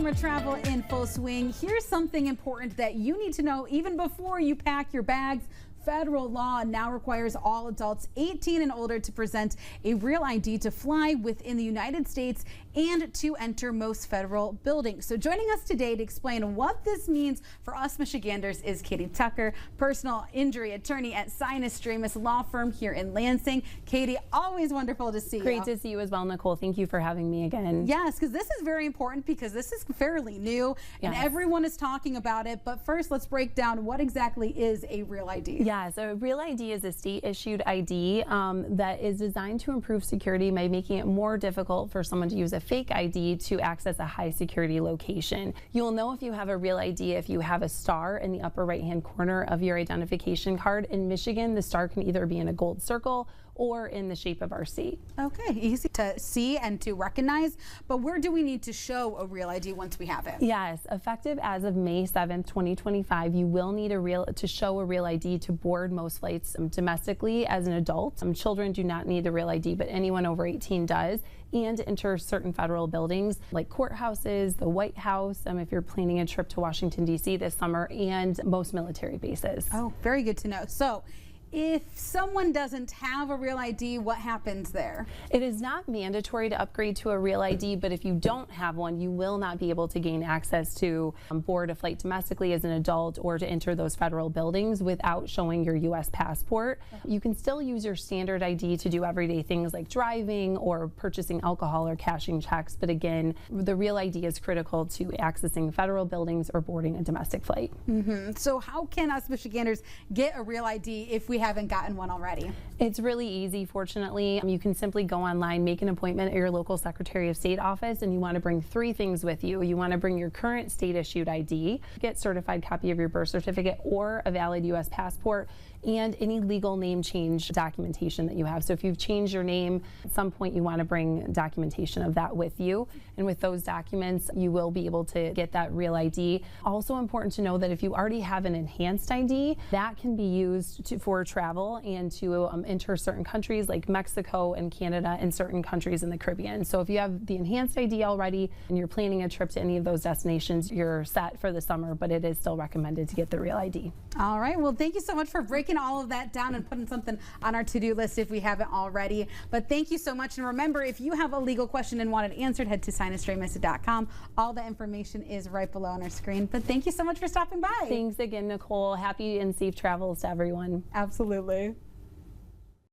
Summer travel in full swing. Here's something important that you need to know even before you pack your bags. Federal law now requires all adults 18 and older to present a real ID to fly within the United States and to enter most federal buildings. So joining us today to explain what this means for us Michiganders is Katie Tucker, personal injury attorney at Sinas Dramis Law Firm here in Lansing. Katie, always wonderful to see you. Great to see you as well, Nicole. Thank you for having me again. Yes, because this is very important because this is fairly new and everyone is talking about it. But first, let's break down what exactly is a real ID. Yeah, so a real ID is a state-issued ID that is designed to improve security by making it more difficult for someone to use a fake ID to access a high-security location. You'll know if you have a real ID if you have a star in the upper right-hand corner of your identification card. In Michigan, the star can either be in a gold circle or in the shape of our C. Okay, easy to see and to recognize, but where do we need to show a real ID once we have it? Yes, effective as of May 7th, 2025, you will need to show a real ID to board most flights domestically as an adult. Children do not need a real ID, but anyone over 18 does, and enter certain federal buildings like courthouses, the White House, if you're planning a trip to Washington, D.C. this summer, and most military bases. Oh, very good to know. So, if someone doesn't have a real ID, what happens there? It is not mandatory to upgrade to a real ID, but if you don't have one, you will not be able to gain access to board a flight domestically as an adult or to enter those federal buildings without showing your U.S. passport. You can still use your standard ID to do everyday things like driving or purchasing alcohol or cashing checks, but again, the real ID is critical to accessing federal buildings or boarding a domestic flight. So how can us Michiganders get a real ID if we haven't gotten one already? It's really easy, fortunately. You can simply go online, make an appointment at your local Secretary of State office, and you want to bring 3 things with you. You want to bring your current state-issued ID, get certified copy of your birth certificate or a valid U.S. passport, and any legal name change documentation that you have. So if you've changed your name, at some point you want to bring documentation of that with you. And with those documents, you will be able to get that real ID. Also important to know that if you already have an enhanced ID, that can be used for travel and to enter certain countries like Mexico and Canada and certain countries in the Caribbean. So if you have the enhanced ID already and you're planning a trip to any of those destinations, you're set for the summer, but it is still recommended to get the real ID. All right, well, thank you so much for breaking all of that down and putting something on our to-do list if we haven't already. But thank you so much. And remember, if you have a legal question and want it answered, head to sinusdramis.com. All the information is right below on our screen. But thank you so much for stopping by. Thanks again, Nicole. Happy and safe travels to everyone. Absolutely.